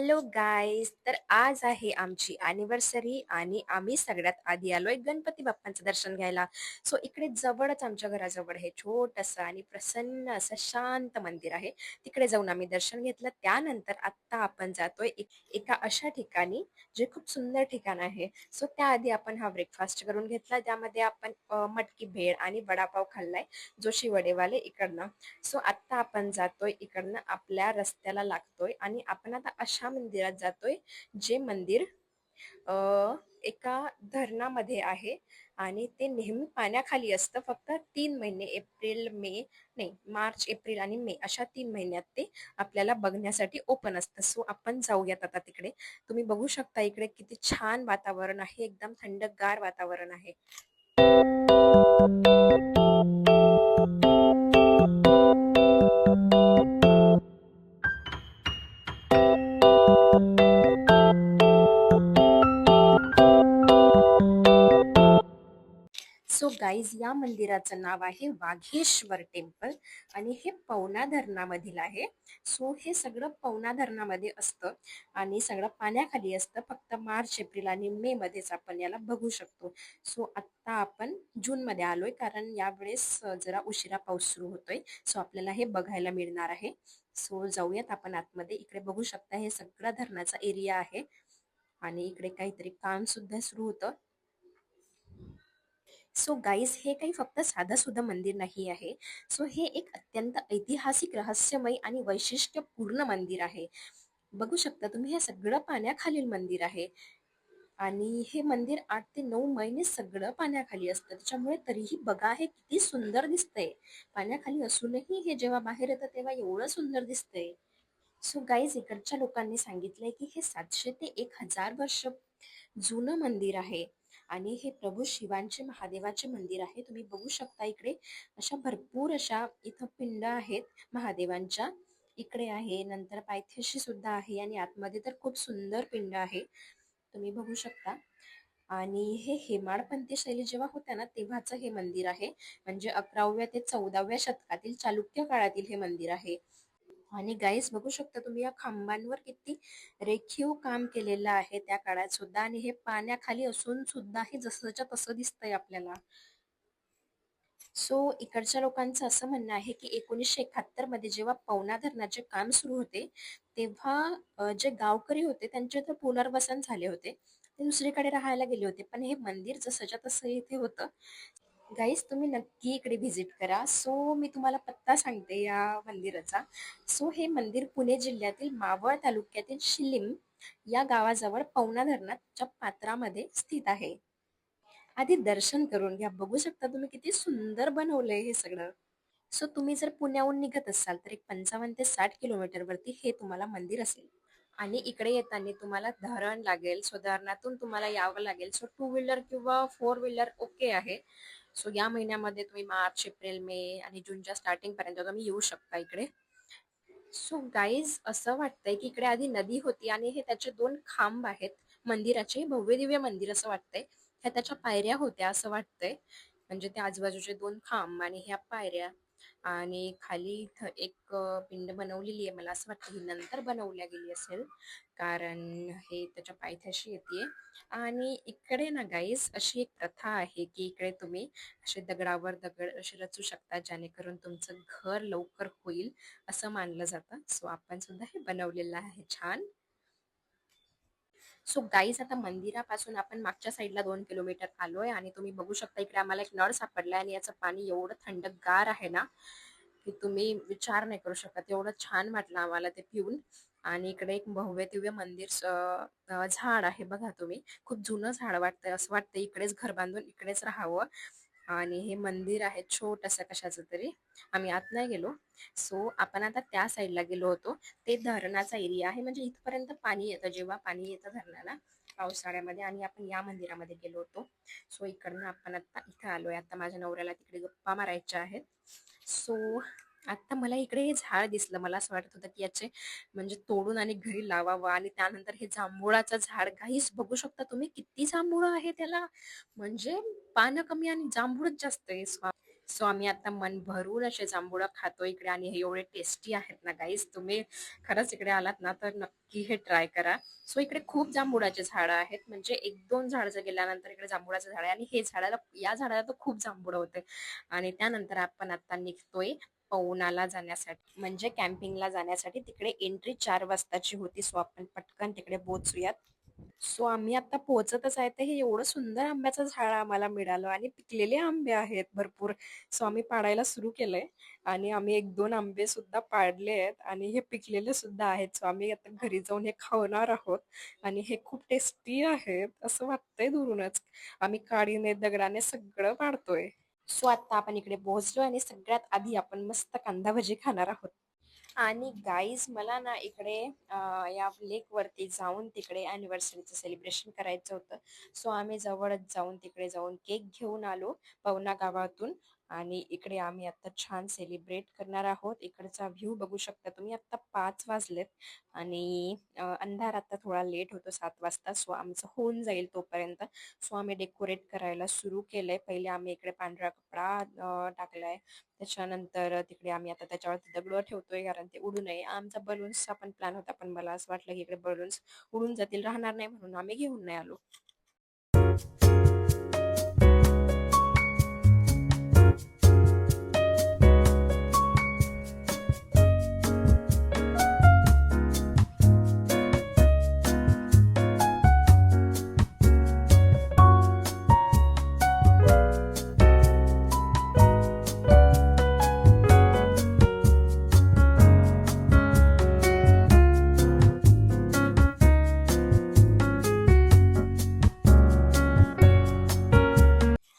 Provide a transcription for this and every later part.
Hello guys, तर आज आहे आमची अॅनिव्हर्सरी आणि आम्ही सगळ्यात आधी आलोय गणपती बाप्पांचं दर्शन घ्यायला. सो इकडे जवळच आमच्या घराजवळ हे छोटंसं आणि प्रसन्न असं शांत मंदिर आहे. तिकडे जाऊन आम्ही दर्शन घेतलं. त्यानंतर आत्ता आपण जातोय एका अशा ठिकाणी जे खूप सुंदर ठिकाण आहे. सो त्याआधी आपण हा ब्रेकफास्ट करून घेतला. त्यामध्ये आपण मटकी भेळ आणि वडापाव खाल्लाय जोशी वडेवाले इकडनं. सो आत्ता आपण जातोय इकडनं आपल्या रस्त्याला लागतोय आणि आपण आता अशा मंदिरात जातोय जे मंदिर एका धरणामध्ये आहे आणि ते नेहमी पाण्याखाली असतं. फक्त 3 महिने एप्रिल मे नाही मार्च एप्रिल आणि मे अशा 3 महिन्यात ते आपल्याला बघण्यासाठी ओपन असतं. सो आपण जाऊयात आता तिकडे. तुम्ही बघू शकता इकडे किती छान वातावरण आहे, एकदम थंडगार वातावरण आहे. सो गाईज, या मंदिराचं नाव आहे वाघेश्वर टेम्पल आणि हे पवना धरणामधील आहे. सो हे सगळं पवना धरणामध्ये असतं आणि सगळं पाण्याखाली असतं. फक्त मार्च एप्रिल आणि मे मध्येच आपण याला बघू शकतो. सो आत्ता आपण जूनमध्ये आलोय कारण यावेळेस जरा उशिरा पाऊस सुरू होतोय. सो आपल्याला हे बघायला मिळणार आहे. सो जाऊयात आपण आतमध्ये. इकडे बघू शकता हे सगळा धरणाचा एरिया आहे आणि इकडे काहीतरी काम सुद्धा सुरू होतं. सो गाईज, हे काही फक्त साधं सुद्धा मंदिर नाही आहे. सो हे एक अत्यंत ऐतिहासिक, रहस्यमय आणि वैशिष्ट्यपूर्ण मंदिर आहे. बघू शकता तुम्ही, हे सगळं पाण्याखालील मंदिर आहे आणि हे मंदिर 8 ते 9 महिने सगळं पाण्याखाली असतं. त्याच्यामुळे तरीही बघा हे किती सुंदर दिसतंय. पाण्याखाली असूनही हे जेव्हा बाहेर येतं तेव्हा एवढं सुंदर दिसतंय. सो गाईज, इकडच्या लोकांनी सांगितलंय की हे 700 ते 1000 वर्ष जुनं मंदिर आहे आणि हे प्रभू शिवांचे, महादेवाचे मंदिर आहे. तुम्ही बघू शकता इकडे अशा भरपूर अशा इथं पिंड आहेत महादेवांच्या. इकडे आहे, नंतर पायथ्याशी सुद्धा आहे आणि आतमध्ये तर खूप सुंदर पिंड आहे. तुम्ही बघू शकता. आणि हे हेमाडपंथी शैली जेव्हा होत्या ना तेव्हाचं हे मंदिर आहे. म्हणजे 11व्या ते 14व्या शतकातील चालुक्य काळातील हे मंदिर आहे. आणि गाईस, बघू शकता तुम्ही या खांबांवर किती रेखीव काम केलेलं आहे त्या काळात सुद्धा आणि हे पाण्याखाली असून सुद्धा हे जसंच्या तसं दिसतंय आपल्याला. सो इकडच्या लोकांचं असं म्हणणं आहे की 1971 मध्ये जेव्हा पवना धरणाचे काम सुरू होते तेव्हा जे गावकरी होते त्यांचे तर पुनर्वसन झाले होते. ते दुसरीकडे राहायला गेले होते, पण हे मंदिर जसंच्या तसं इथे होतं. गाईज, तुम्ही नक्की इकडे व्हिजिट करा. सो मी तुम्हाला पत्ता सांगते या मंदिराचा. सो हे मंदिर पुणे जिल्ह्यातील मावळ तालुक्यातील शिलीम या गावाजवळ पवना धरणाच्या पात्रामध्ये स्थित आहे. आधी दर्शन करून घ्या. बघू शकता तुम्ही किती सुंदर बनवलंय हे सगळं. सो तुम्ही जर पुण्याहून निघत असाल तर एक 55 ते 60 किलोमीटर वरती हे तुम्हाला मंदिर असेल आणि इकडे येताना तुम्हाला धरण लागेल. सो धरणातून तुम्हाला यावं लागेल. सो टू व्हीलर किंवा फोर व्हीलर ओके आहे. सो या महिन्यामध्ये तुम्ही मार्च एप्रिल मे आणि जूनच्या स्टार्टिंग पर्यंत तुम्ही येऊ शकता इकडे. सो गाईज, असं वाटतंय की इकडे आधी नदी होती आणि हे त्याचे 2 खांब आहेत मंदिराचे. भव्य दिव्य मंदिर असं वाटतंय. ह्या त्याच्या पायऱ्या होत्या असं वाटतंय. म्हणजे त्या आजूबाजूचे 2 खांब आणि ह्या पायऱ्या आणि खाली इथं एक पिंड बनवलेली आहे. मला असं वाटतं ही नंतर बनवल्या गेली असेल कारण हे त्याच्या पायथ्याशी येते. आणि इकडे ना गाईस अशी एक प्रथा आहे की इकडे तुम्ही असे दगडावर दगड असे रचू शकता जेणेकरून तुमचं घर लवकर होईल असं मानलं जातं. सो आपण सुद्धा हे बनवलेलं आहे छान. सो गाईज, आता मंदिरापासून आपण मागच्या साईडला 2 किलोमीटर आलोय आणि तुम्ही बघू शकता इकडे आम्हाला एक नळ सापडलाय आणि याचं पाणी एवढं थंडगार आहे ना की तुम्ही विचार नाही करू शकत. एवढं छान वाटलं आम्हाला ते पिऊन. आणि इकडे एक भव्य दिव्य मंदिर झाड आहे बघा तुम्ही. खूप जुनं झाड वाटतंय, असं वाटतंय इकडेच घर बांधून इकडेच राहावं. आणि हे मंदिर आहे छोटंसं कशाचं तरी. आम्ही आत नाही गेलो. सो आपण आता त्या साईडला गेलो होतो. ते धरणाचा एरिया आहे, म्हणजे इथपर्यंत पाणी येतं जेव्हा पाणी येतं धरणाला पावसाळ्यामध्ये. आणि आपण या मंदिरामध्ये गेलो होतो. सो इकडनं आपण आता इथं आलोय. आता माझ्या नवऱ्याला तिकडे गप्पा मारायच्या आहेत. सो आता मला इकडे हे झाड दिसलं. मला असं वाटत होतं की याचे म्हणजे तोडून आणि घरी लावावं. आणि त्यानंतर हे जांभुळाचं झाड, काहीच बघू शकता तुम्ही किती जांभूळ आहे त्याला. म्हणजे पानं कमी आणि जांभूळच जास्त आहे. सो आम्ही आता मन भरून असे जांभूळ खातो इकडे आणि हे एवढे टेस्टी आहेत ना गाईज. तुम्ही खरंच इकडे आलात ना तर नक्की हे ट्राय करा. सो इकडे खूप जांभुळाचे झाडं आहेत, म्हणजे 1-2 झाडं गेल्यानंतर इकडे जांभुळाचं झाड आहे आणि हे झाडाला या झाडाला तर खूप जांभूळ होते. आणि त्यानंतर आपण आता निघतोय पवनाला जाण्यासाठी, म्हणजे कॅम्पिंगला जाण्यासाठी. तिकडे एंट्री 4 वाजताची होती. सो आपण पटकन तिकडे पोहोचूयात. सो आम्ही आता पोहोचतच आहे, तर हे एवढं सुंदर आंब्याचं झाड आम्हाला मिळालं आणि पिकलेले आंबे आहेत भरपूर. सो आम्ही पाडायला सुरू केलंय आणि आम्ही 1-2 आंबे सुद्धा पाडले आहेत आणि हे पिकलेले सुद्धा आहेत. सो आम्ही आता घरी जाऊन हे खाणार आहोत आणि हे खूप टेस्टी आहेत असं वाटतंय दुरूनच. आम्ही काडीने दगडाने सगळं पाडतोय. सो आता आपण इकडे पोहोचलो आणि सगळ्यात आधी आपण मस्त कांदा भजी खाणार आहोत. आणि गाईज मला ना इकडे या लेक वरती जाऊन तिकडे अॅनिव्हर्सरीचं सेलिब्रेशन करायचं होतं. सो आम्ही जवळच जाऊन तिकडे जाऊन केक घेऊन आलो पवना गावातून. आणि इकडे आम्ही आता छान सेलिब्रेट करणार आहोत. इकडचा व्ह्यू बघू शकता तुम्ही. आता 5 वाजलेत आणि अंधार आता थोडा लेट होतो 7 वाजता. सो आमचं होऊन जाईल तोपर्यंत. सो आम्ही डेकोरेट करायला सुरू केलंय. पहिले आम्ही इकडे पांढरा कपडा टाकलाय. त्याच्यानंतर तिकडे आम्ही आता त्याच्यावरती दगड ठेवतोय कारण ते उडू नये. आमचा बलून्सचा पण प्लॅन होता, पण मला असं वाटलं की इकडे बलून्स उडून जातील, राहणार नाही, म्हणून आम्ही घेऊन नाही आलो.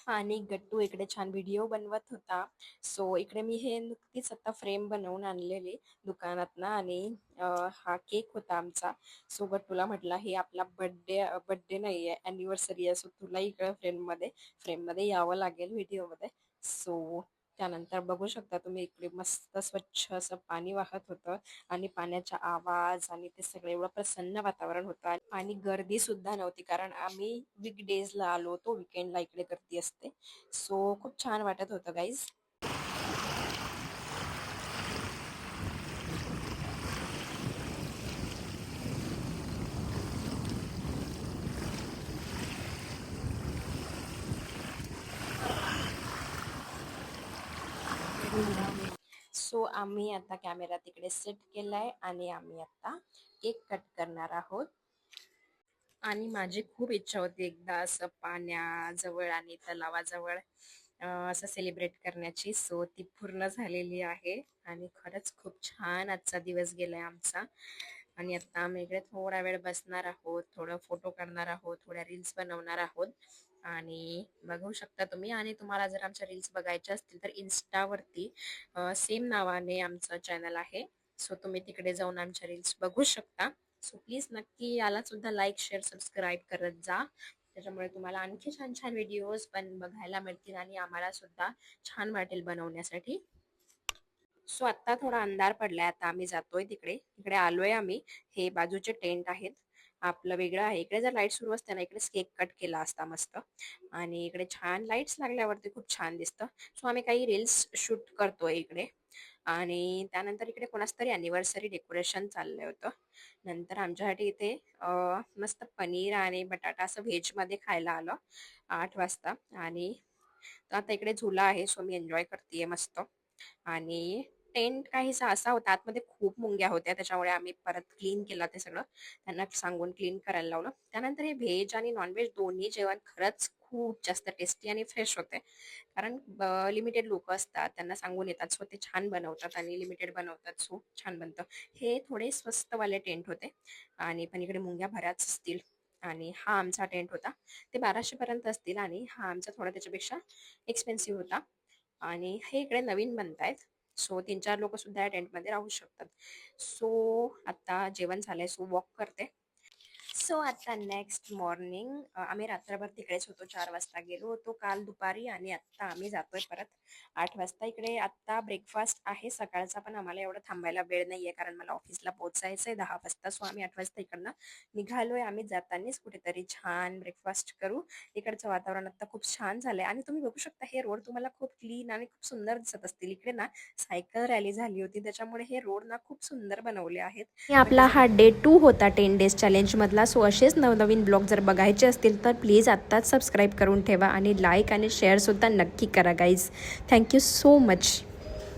आणि गट्टू इकडे छान व्हिडिओ बनवत होता. सो इकडे मी हे नुकतीच आता फ्रेम बनवून आणलेली दुकानातनं आणि हा केक होता आमचा. सो गट्टूला म्हटलं हे आपला बर्थडे बर्थडे नाहीये, अॅनिव्हर्सरी आहे. सो तुला इकडे फ्रेममध्ये यावं लागेल व्हिडिओमध्ये. सो त्यानंतर बघू शकता तुम्ही इकडे मस्त स्वच्छ असं पाणी वाहत होतं आणि पाण्याचा आवाज आणि ते सगळं एवढं प्रसन्न वातावरण होतं. आणि गर्दी सुद्धा नव्हती कारण आम्ही वीकडेजला आलो होतो. वीकेंडला इकडे गर्दी असते. सो खूप छान वाटत होतं गाईज. सो आम्ही आता कॅमेरा तिकडे सेट केलाय आणि आम्ही आता केक कट करणार आहोत. आणि माझी खूप इच्छा होती एकदा असं पाण्याजवळ आणि तलावाजवळ असं सेलिब्रेट करण्याची. सो ती पूर्ण झालेली आहे आणि खरंच खूप छान आजचा दिवस गेलाय आमचा. आणि आता आम्ही इकडे थोडा वेळ बसणार आहोत, थोडं फोटो काढणार आहोत, थोड्या रील्स बनवणार आहोत. आणि बघू शकता तुम्ही. आणि तुम्हाला जर आमच्या रील्स बघायच्या असतील तर इन्स्टावरती सेम नावाने आमचं चॅनल आहे. सो तुम्ही तिकडे जाऊन आमच्या रील्स बघू शकता. सो प्लीज नक्की याला सुद्धा लाईक शेअर सबस्क्राईब करत जा. त्याच्यामुळे तुम्हाला आणखी छान छान व्हिडिओज पण बघायला मिळतील आणि आम्हाला सुद्धा छान वाटेल बनवण्यासाठी. सो आता थोडा अंधार पडलाय, आता आम्ही जातोय तिकडे. इकडे आलोय आम्ही. हे बाजूचे टेंट आहेत. आपलं वेगळं आहे. इकडे जर लाईट सुरू असते ना इकडे केक कट केला असता मस्त. आणि इकडे छान लाईट्स लागल्यावरती खूप छान दिसतं. सो आम्ही काही रील्स शूट करतोय इकडे. आणि त्यानंतर इकडे कोणाच तरी अॅनिव्हर्सरी डेकोरेशन चाललं होतं. नंतर आमच्यासाठी इथे मस्त पनीर आणि बटाटा असं व्हेजमध्ये खायला आलं 8 वाजता. आणि आता इकडे झुला आहे. सो मी एन्जॉय करतेय मस्त. आणि टेंट काहीसा असा होता, आतमध्ये खूप मुंग्या होत्या, त्याच्यामुळे आम्ही परत क्लीन केलं ते सगळं. त्यांना सांगून क्लीन करायला लावलं. त्यानंतर हे व्हेज आणि नॉनव्हेज दोन्ही जेवण खरंच खूप जास्त टेस्टी आणि फ्रेश होते. कारण लिमिटेड लोक असतात, त्यांना सांगून येतात. सो ते छान बनवतात आणि लिमिटेड बनवतात. सो छान बनतं. हे थोडे स्वस्तवाले टेंट होते आणि पण इकडे मुंग्या बऱ्याच असतील. आणि हा आमचा टेंट होता. ते 1200 पर्यंत असतील आणि हा आमचा थोडा त्याच्यापेक्षा एक्सपेन्सिव्ह होता. आणि हे इकडे नवीन बनतायत. सो 3-4 लोक सुद्धा या टेंटमध्ये राहू शकतात. सो आता जेवण झालंय. सो वॉक करते. सो आता नेक्स्ट मॉर्निंग आम्ही रात्रभर तिकडेच होतो. 4 वाजता गेलो होतो काल दुपारी आणि आत्ता आम्ही जातोय परत 8 वाजता. इकडे आत्ता ब्रेकफास्ट आहे सकाळचा, पण आम्हाला एवढं थांबायला वेळ नाहीये कारण मला ऑफिसला पोहोचायचंय 10 वाजता. सो आम्ही 8 वाजता इकडनं निघालोय. आम्ही जातानाच कुठेतरी छान ब्रेकफास्ट करू. इकडचं वातावरण आता खूप छान झालंय आणि तुम्ही बघू शकता हे रोड तुम्हाला खूप क्लीन आणि खूप सुंदर दिसत असतील. इकडे ना सायकल रॅली झाली होती, त्याच्यामुळे हे रोड ना खूप सुंदर बनवले आहेत. आपला हा डे 2 होता 10 डेज चॅलेंजमधला. सो असेच नवनवीन ब्लॉग जर बघायचे असतील तर प्लीज आत्ताच सबस्क्राईब करून ठेवा आणि लाईक आणि शेअरसुद्धा नक्की करा गाईज. Thank you so much.